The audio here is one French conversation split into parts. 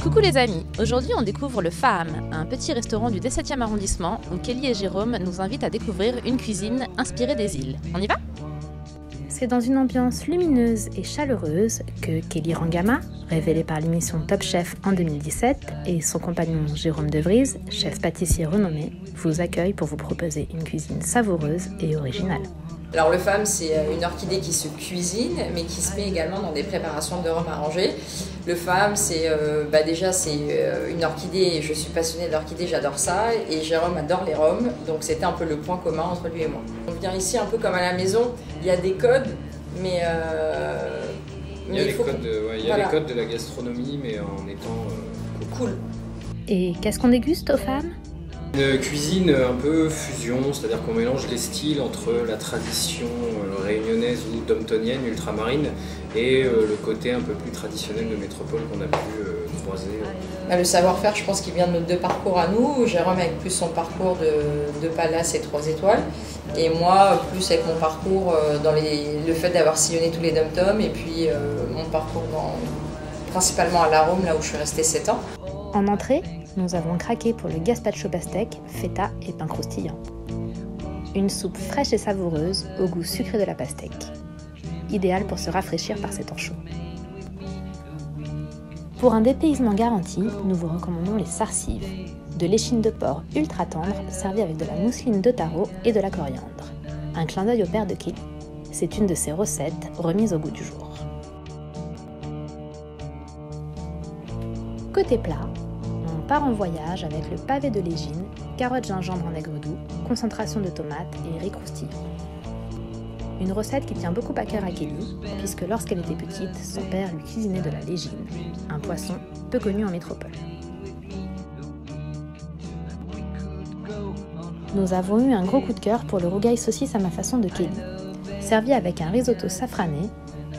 Coucou les amis, aujourd'hui on découvre le Faham, un petit restaurant du 17e arrondissement où Kelly et Jérôme nous invitent à découvrir une cuisine inspirée des îles. On y va ? C'est dans une ambiance lumineuse et chaleureuse que Kelly Rangama, révélée par l'émission Top Chef en 2017, et son compagnon Jérôme De Vries, chef pâtissier renommé, vous accueillent pour vous proposer une cuisine savoureuse et originale. Alors le Faham, c'est une orchidée qui se cuisine, mais qui se met également dans des préparations de rhum arrangé. Le Faham, c'est une orchidée, et je suis passionnée d'orchidée, j'adore ça, et Jérôme adore les rhums, donc c'était un peu le point commun entre lui et moi. On vient ici un peu comme à la maison, il y a des codes, mais il y a les codes de la gastronomie, mais en étant cool. Et qu'est-ce qu'on déguste au Faham ? Une cuisine un peu fusion, c'est-à-dire qu'on mélange les styles entre la tradition réunionnaise ou domtonienne, ultramarine, et le côté un peu plus traditionnel de métropole qu'on a pu croiser. Le savoir-faire, je pense qu'il vient de nos deux parcours à nous. Jérôme avec plus son parcours de palace et 3 étoiles, et moi plus avec mon parcours dans le fait d'avoir sillonné tous les dom-toms, et puis mon parcours principalement à l'Arôme, là où je suis restée 7 ans. En entrée, nous avons craqué pour le gazpacho pastèque, feta et pain croustillant. Une soupe fraîche et savoureuse au goût sucré de la pastèque. Idéal pour se rafraîchir par ces temps chauds. Pour un dépaysement garanti, nous vous recommandons les sarsives, de l'échine de porc ultra tendre servie avec de la mousseline de taro et de la coriandre. Un clin d'œil au père de Kelly. C'est une de ses recettes remises au goût du jour. Côté plat, on part en voyage avec le pavé de légine, carottes gingembre en aigre doux, concentration de tomates et riz croustillant. Une recette qui tient beaucoup à cœur à Kelly, puisque lorsqu'elle était petite, son père lui cuisinait de la légine, un poisson peu connu en métropole. Nous avons eu un gros coup de cœur pour le rougail saucisse à ma façon de Kelly. Servi avec un risotto safrané,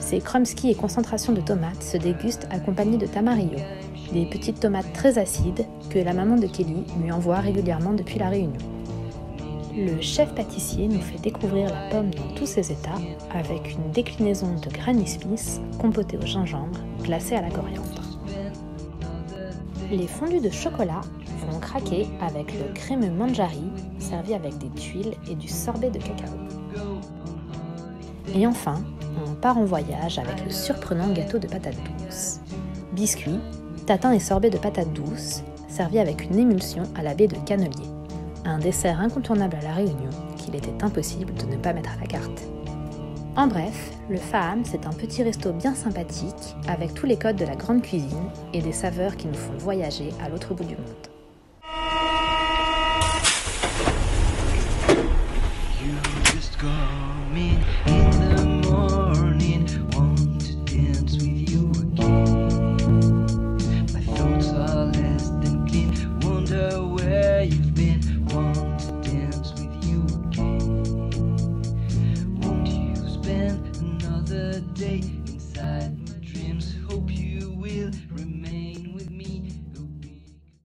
ces kromski et concentration de tomates se dégustent accompagnés de tamarillo, des petites tomates très acides que la maman de Kelly lui envoie régulièrement depuis la Réunion. Le chef pâtissier nous fait découvrir la pomme dans tous ses états avec une déclinaison de Granny Smith compotée au gingembre, glacée à la coriandre. Les fondus de chocolat vont craquer avec le crémeux manjari servi avec des tuiles et du sorbet de cacao. Et enfin, on part en voyage avec le surprenant gâteau de patates douces. Biscuits, tatin et sorbet de patates douces, servi avec une émulsion à la baie de cannelier. Un dessert incontournable à la Réunion qu'il était impossible de ne pas mettre à la carte. En bref, le Faham, c'est un petit resto bien sympathique avec tous les codes de la grande cuisine et des saveurs qui nous font voyager à l'autre bout du monde. Day